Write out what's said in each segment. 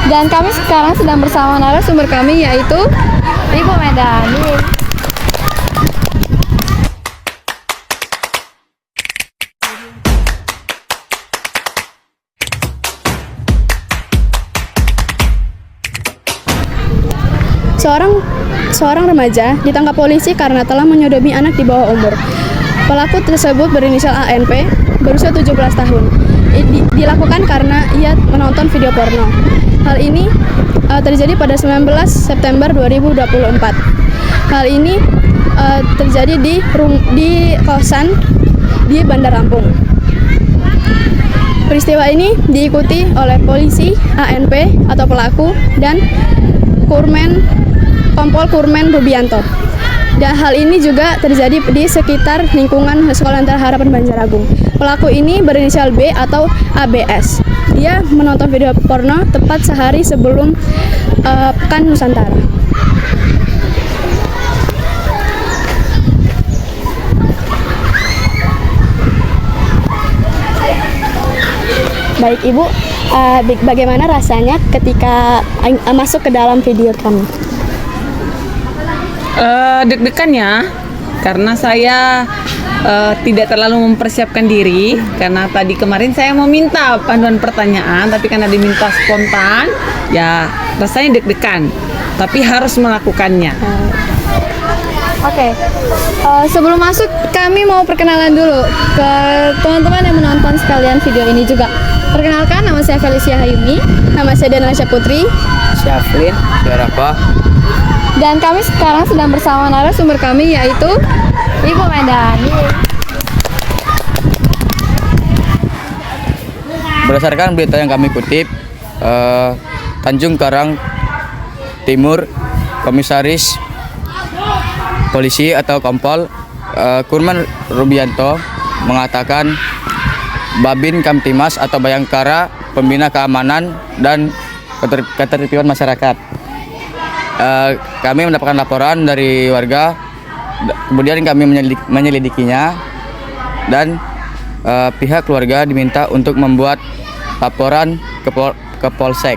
Dan kami sekarang sedang bersama narasumber kami yaitu Ibu Medan. Seorang remaja ditangkap polisi karena telah menyodomi anak di bawah umur. Pelaku tersebut berinisial ANP, berusia 17 tahun. Dilakukan karena ia menonton video porno. Hal ini terjadi pada 19 September 2024. Hal ini terjadi di kosan di Bandar Lampung. Peristiwa ini diikuti oleh polisi, ANP atau pelaku, dan Kompol Kurmen Rubianto. Dan hal ini juga terjadi di sekitar lingkungan Sekolah Lentera Harapan Banjaragung. Pelaku ini berinisial B atau ABS. Dia menonton video porno tepat sehari sebelum Pekan Nusantara. Baik Ibu, bagaimana rasanya ketika masuk ke dalam video kami? Deg-degan ya, karena saya tidak terlalu mempersiapkan diri. Karena tadi kemarin saya mau minta panduan pertanyaan, tapi karena diminta spontan, ya rasanya deg-degan. Tapi harus melakukannya. Oke. Sebelum masuk, kami mau perkenalan dulu ke teman-teman yang menonton sekalian video ini juga. Perkenalkan, nama saya Felicia Hayumi, nama saya Danasya Putri, Syaflin, Syarafa. Dan kami sekarang sedang bersama narasumber kami yaitu Ibu Medan. Berdasarkan berita yang kami kutip, Tanjung Karang Timur, Komisaris Polisi atau Kompol Kurmen Rubianto mengatakan Babin Kamtimas atau Bayangkara Pembina Keamanan dan Ketertiban Masyarakat. Kami mendapatkan laporan dari warga, kemudian kami menyelidikinya, dan pihak keluarga diminta untuk membuat laporan ke Polsek.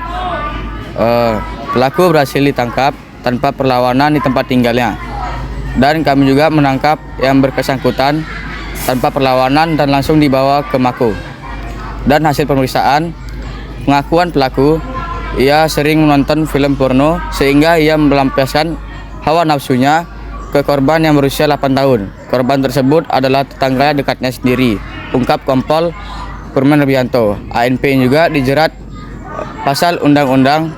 Pelaku berhasil ditangkap tanpa perlawanan di tempat tinggalnya, dan kami juga menangkap yang bersangkutan tanpa perlawanan dan langsung dibawa ke Mako. Dan hasil pemeriksaan, pengakuan pelaku, ia sering menonton film porno sehingga ia melampiaskan hawa nafsunya ke korban yang berusia 8 tahun. Korban tersebut adalah tetangga dekatnya sendiri, ungkap Kompol Kurmen Rubianto. ANP juga dijerat pasal Undang-Undang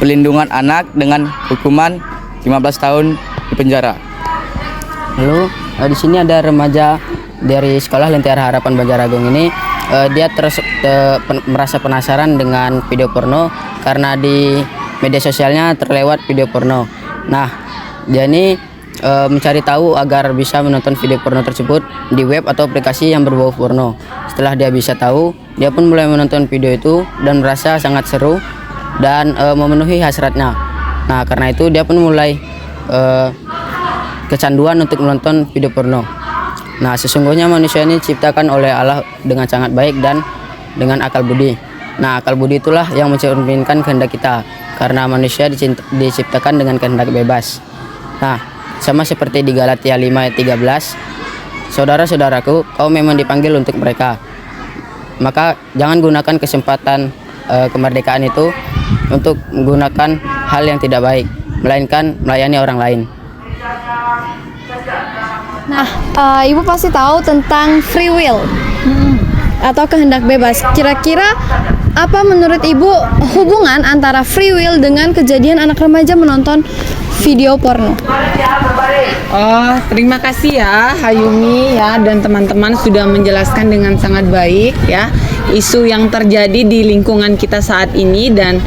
Pelindungan Anak dengan hukuman 15 tahun di penjara. Lalu di sini ada remaja dari Sekolah Lentera Harapan Banjaragung ini. Dia merasa penasaran dengan video porno karena di media sosialnya terlewat video porno. Nah, dia ini mencari tahu agar bisa menonton video porno tersebut di web atau aplikasi yang berbau porno. Setelah dia bisa tahu, dia pun mulai menonton video itu dan merasa sangat seru dan memenuhi hasratnya. Nah, karena itu dia pun mulai kecanduan untuk menonton video porno. Nah, sesungguhnya manusia ini diciptakan oleh Allah dengan sangat baik dan dengan akal budi. Nah, akal budi itulah yang mencerminkan kehendak kita, karena manusia diciptakan dengan kehendak bebas. Nah, sama seperti di Galatia 5 ayat 13, saudara-saudaraku, kau memang dipanggil untuk mereka. Maka jangan gunakan kesempatan kemerdekaan itu untuk menggunakan hal yang tidak baik, melainkan melayani orang lain. Nah, Ibu pasti tahu tentang free will atau kehendak bebas. Kira-kira apa menurut Ibu hubungan antara free will dengan kejadian anak remaja menonton video porno? Oh, terima kasih ya Hayumi ya dan teman-teman sudah menjelaskan dengan sangat baik ya. isu yang terjadi di lingkungan kita saat ini dan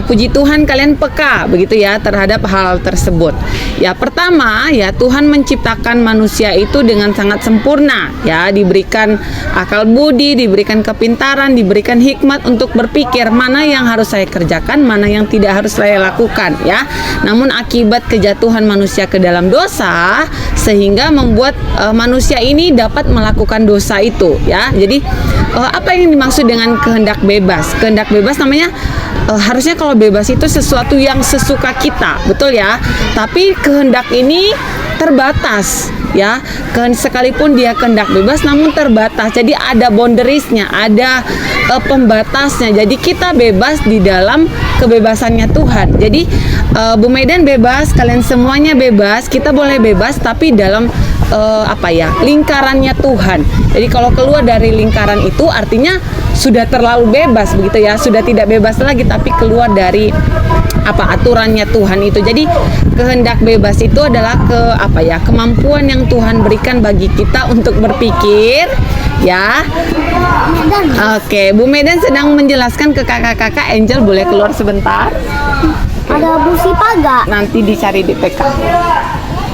puji Tuhan kalian peka begitu ya terhadap hal tersebut. Ya, pertama ya Tuhan menciptakan manusia itu dengan sangat sempurna ya, diberikan akal budi, diberikan kepintaran, diberikan hikmat untuk berpikir mana yang harus saya kerjakan, mana yang tidak harus saya lakukan ya. Namun akibat kejatuhan manusia ke dalam dosa sehingga membuat manusia ini dapat melakukan dosa itu ya. Jadi apa yang dimaksud dengan kehendak bebas? Kehendak bebas namanya harusnya kalau bebas itu sesuatu yang sesuka kita, betul ya. Tapi kehendak ini terbatas ya. Sekalipun dia kehendak bebas namun terbatas. Jadi ada boundariesnya, ada pembatasnya. Jadi kita bebas di dalam kebebasannya Tuhan. Jadi Bu Medan bebas, kalian semuanya bebas, kita boleh bebas tapi dalam lingkarannya Tuhan. Jadi kalau keluar dari lingkaran itu artinya sudah terlalu bebas begitu ya, sudah tidak bebas lagi tapi keluar dari aturannya Tuhan itu. Jadi kehendak bebas itu adalah kemampuan yang Tuhan berikan bagi kita untuk berpikir ya. Oke, Bu Medan sedang menjelaskan ke kakak-kakak. Angel boleh keluar sebentar. Ada Bu Sipa gak? Nanti dicari di TK.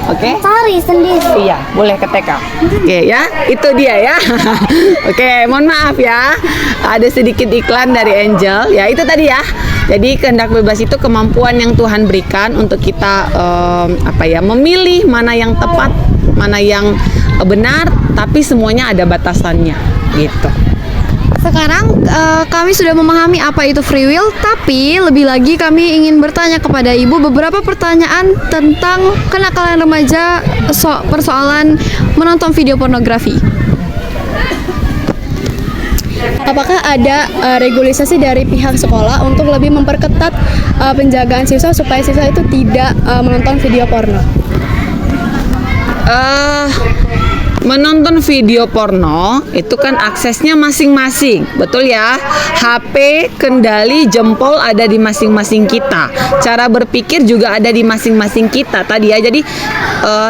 Oke? Cari sendiri. Iya, boleh ke TK. Oke ya, itu dia ya. Oke, mohon maaf ya. Ada sedikit iklan dari Angel. Ya, itu tadi ya. Jadi kehendak bebas itu kemampuan yang Tuhan berikan untuk kita memilih mana yang tepat, mana yang benar, tapi semuanya ada batasannya gitu. Sekarang kami sudah memahami apa itu free will, tapi lebih lagi kami ingin bertanya kepada Ibu beberapa pertanyaan tentang kenakalan remaja persoalan menonton video pornografi. Apakah ada regulasi dari pihak sekolah untuk lebih memperketat penjagaan siswa supaya siswa itu tidak menonton video porno? Menonton video porno itu kan aksesnya masing-masing, betul ya. HP, kendali, jempol ada di masing-masing kita. Cara berpikir juga ada di masing-masing kita tadi ya. Jadi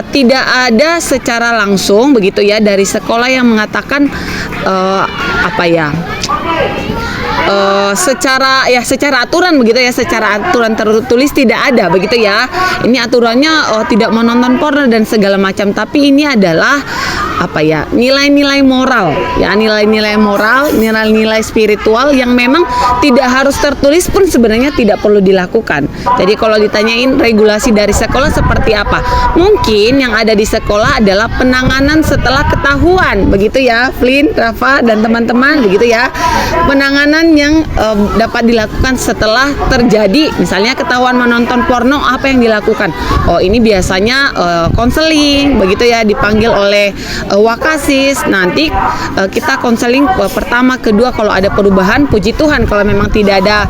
tidak ada secara langsung begitu ya dari sekolah yang mengatakan secara aturan begitu ya, secara aturan tertulis tidak ada begitu ya. Ini aturannya tidak menonton porno dan segala macam, tapi ini adalah nilai-nilai moral ya, nilai-nilai moral, nilai-nilai spiritual yang memang tidak harus tertulis pun sebenarnya tidak perlu dilakukan. Jadi kalau ditanyain regulasi dari sekolah seperti apa, mungkin yang ada di sekolah adalah penanganan setelah ketahuan begitu ya, Flynn, Rafa dan teman-teman begitu ya. Penanganan yang dapat dilakukan setelah terjadi, misalnya ketahuan menonton porno, apa yang dilakukan? Oh, ini biasanya konseling begitu ya, dipanggil oleh Wakasis. Nanti kita konseling pertama, kedua, kalau ada perubahan, puji Tuhan. Kalau memang tidak ada,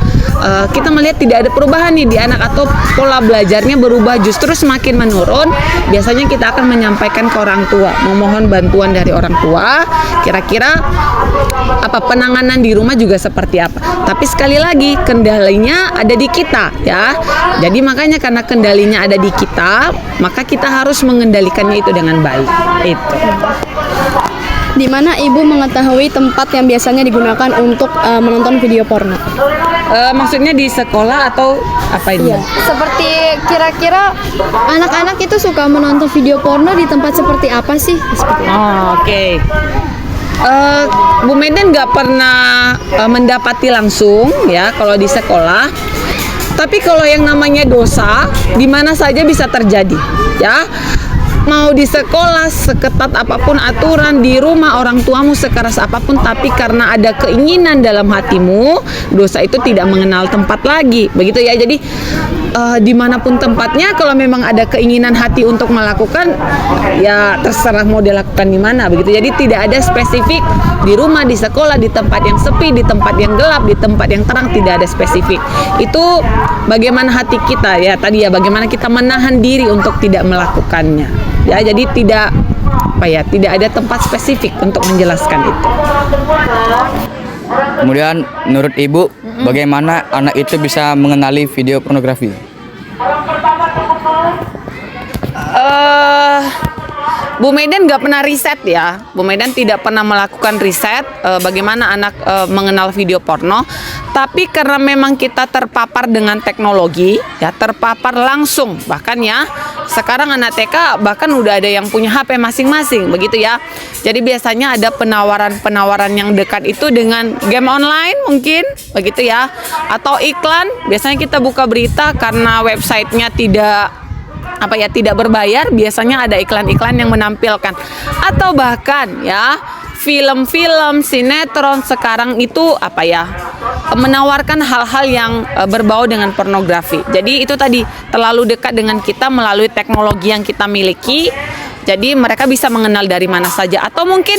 kita melihat tidak ada perubahan nih di anak atau pola belajarnya berubah justru semakin menurun, biasanya kita akan menyampaikan ke orang tua, memohon bantuan dari orang tua. Kira-kira penanganan di rumah juga seperti apa. Tapi sekali lagi kendalinya ada di kita ya. Jadi makanya karena kendalinya ada di kita, maka kita harus mengendalikannya itu dengan baik. Itu. Di mana Ibu mengetahui tempat yang biasanya digunakan untuk menonton video porno? Maksudnya di sekolah atau apa ini? Iya. Seperti kira-kira anak-anak itu suka menonton video porno di tempat seperti apa sih? Oke. Bu Medan nggak pernah mendapati langsung ya kalau di sekolah. Tapi kalau yang namanya dosa, di mana saja bisa terjadi ya. Mau di sekolah seketat apapun aturan, di rumah orang tuamu sekeras apapun, tapi karena ada keinginan dalam hatimu, dosa itu tidak mengenal tempat lagi, begitu ya. Jadi dimanapun tempatnya, kalau memang ada keinginan hati untuk melakukan, ya terserah mau dilakukan di mana, begitu. Jadi tidak ada spesifik di rumah, di sekolah, di tempat yang sepi, di tempat yang gelap, di tempat yang terang, tidak ada spesifik. Itu bagaimana hati kita ya tadi ya, bagaimana kita menahan diri untuk tidak melakukannya. Ya, jadi tidak ada tempat spesifik untuk menjelaskan itu. Kemudian menurut Ibu, bagaimana anak itu bisa mengenali video pornografi? Bu Medan nggak pernah riset ya. Bu Medan tidak pernah melakukan riset bagaimana anak mengenal video porno. Tapi karena memang kita terpapar dengan teknologi, ya terpapar langsung. Bahkan ya, sekarang anak TK bahkan udah ada yang punya HP masing-masing, begitu ya. Jadi biasanya ada penawaran-penawaran yang dekat itu dengan game online mungkin, begitu ya. Atau iklan, biasanya kita buka berita karena websitenya tidak berbayar, biasanya ada iklan-iklan yang menampilkan. Atau bahkan ya, film-film, sinetron sekarang itu menawarkan hal-hal yang berbau dengan pornografi. Jadi itu tadi terlalu dekat dengan kita melalui teknologi yang kita miliki. Jadi mereka bisa mengenal dari mana saja, atau mungkin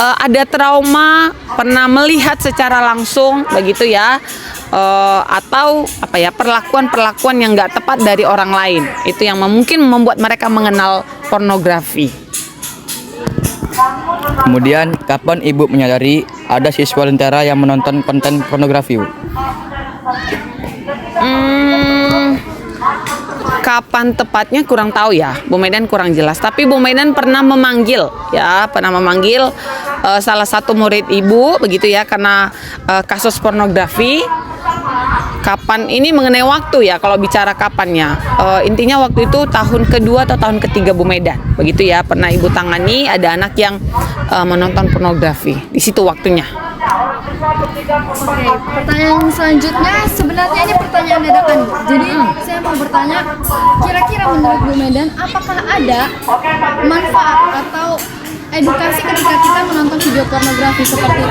ada trauma pernah melihat secara langsung, begitu ya, atau perlakuan-perlakuan yang nggak tepat dari orang lain. Itu yang mungkin membuat mereka mengenal pornografi. Kemudian, kapan Ibu menyadari ada siswa lentera yang menonton konten pornografi, Bu? Kapan tepatnya kurang tahu ya, Bu Medan kurang jelas. Tapi Bu Medan pernah memanggil salah satu murid Ibu, begitu ya, karena kasus pornografi. Kapan ini mengenai waktu ya, kalau bicara kapannya, intinya waktu itu tahun kedua atau tahun ketiga Bu Medan, begitu ya, pernah Ibu tangani ada anak yang menonton pornografi. Di situ waktunya. Oke, pertanyaan selanjutnya sebenarnya ini pertanyaan dadakan. Jadi saya mau bertanya, kira-kira menurut Bu Medan apakah ada manfaat atau edukasi ketika kita menonton video pornografi, seperti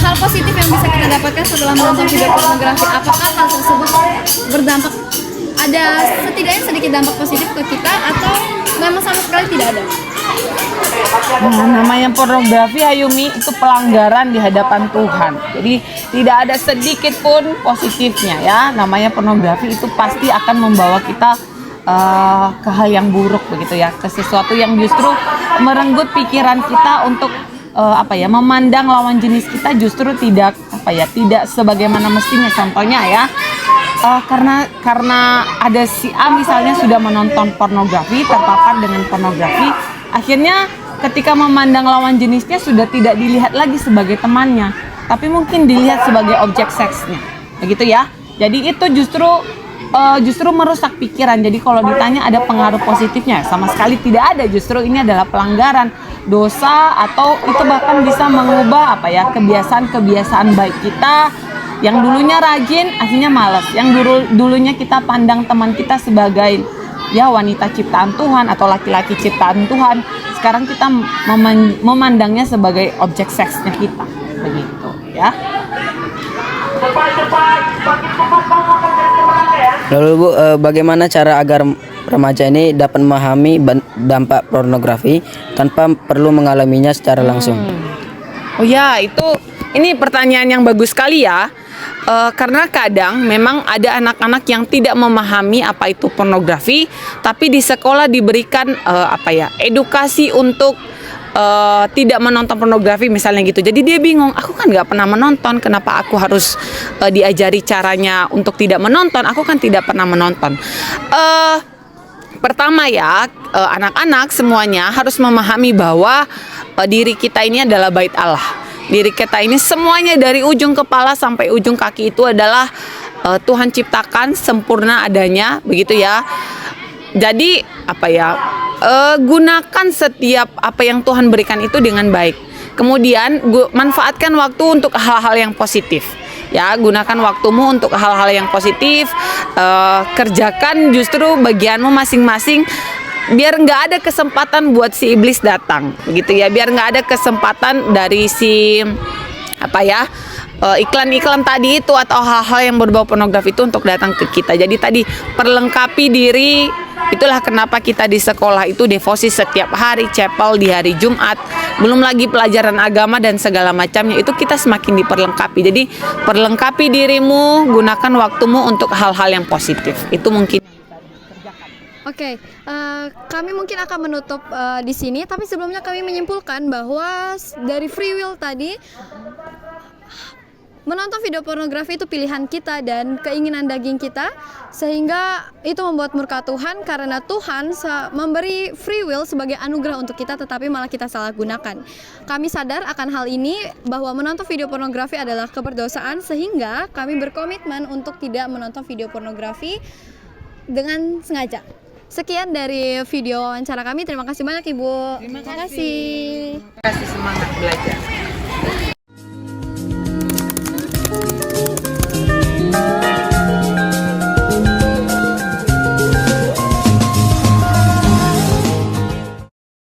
hal positif yang bisa kita dapatkan setelah menonton video pornografi? Apakah hal tersebut berdampak, ada setidaknya sedikit dampak positif ke kita, atau memang sama sekali tidak ada? Namanya pornografi, Ayumi, itu pelanggaran di hadapan Tuhan. Jadi tidak ada sedikit pun positifnya ya. Namanya pornografi itu pasti akan membawa kita ke hal yang buruk, begitu ya, ke sesuatu yang justru merenggut pikiran kita untuk memandang lawan jenis kita justru tidak sebagaimana mestinya. Contohnya ya, karena ada si A misalnya sudah menonton pornografi, terpapar dengan pornografi, akhirnya ketika memandang lawan jenisnya sudah tidak dilihat lagi sebagai temannya, tapi mungkin dilihat sebagai objek seksnya, begitu ya. Jadi itu justru merusak pikiran. Jadi kalau ditanya ada pengaruh positifnya, sama sekali tidak ada. Justru ini adalah pelanggaran, dosa, atau itu bahkan bisa mengubah kebiasaan baik kita. Yang dulunya rajin, akhirnya malas. Yang dulunya kita pandang teman kita sebagai ya wanita ciptaan Tuhan atau laki-laki ciptaan Tuhan, sekarang kita memandangnya sebagai objek seksnya kita, begitu ya. Lalu Bu, bagaimana cara agar remaja ini dapat memahami dampak pornografi tanpa perlu mengalaminya secara langsung? Oh ya, ini pertanyaan yang bagus sekali ya. Karena kadang memang ada anak-anak yang tidak memahami apa itu pornografi, tapi di sekolah diberikan edukasi untuk tidak menonton pornografi misalnya gitu. Jadi dia bingung, aku kan nggak pernah menonton, kenapa aku harus diajari caranya untuk tidak menonton? Aku kan tidak pernah menonton. Pertama ya, anak-anak semuanya harus memahami bahwa diri kita ini adalah bait Allah. Diri kita ini semuanya dari ujung kepala sampai ujung kaki itu adalah Tuhan ciptakan sempurna adanya, begitu ya. Jadi gunakan setiap apa yang Tuhan berikan itu dengan baik. Kemudian manfaatkan waktu untuk hal-hal yang positif. Ya, gunakan waktumu untuk hal-hal yang positif. Kerjakan justru bagianmu masing-masing, biar nggak ada kesempatan buat si iblis datang, begitu ya. Biar nggak ada kesempatan dari si iklan-iklan tadi itu atau hal-hal yang berbau pornografi itu untuk datang ke kita. Jadi tadi perlengkapi diri. Itulah kenapa kita di sekolah itu devosi setiap hari, chapel di hari Jumat, belum lagi pelajaran agama dan segala macamnya, itu kita semakin diperlengkapi. Jadi perlengkapi dirimu, gunakan waktumu untuk hal-hal yang positif. Itu mungkin. Oke, kami mungkin akan menutup di sini, tapi sebelumnya kami menyimpulkan bahwa dari free will tadi menonton video pornografi itu pilihan kita dan keinginan daging kita, sehingga itu membuat murka Tuhan karena Tuhan memberi free will sebagai anugerah untuk kita, tetapi malah kita salah gunakan. Kami sadar akan hal ini bahwa menonton video pornografi adalah keberdosaan, sehingga kami berkomitmen untuk tidak menonton video pornografi dengan sengaja. Sekian dari video wawancara kami. Terima kasih banyak Ibu. Terima kasih. Kasih semangat belajar.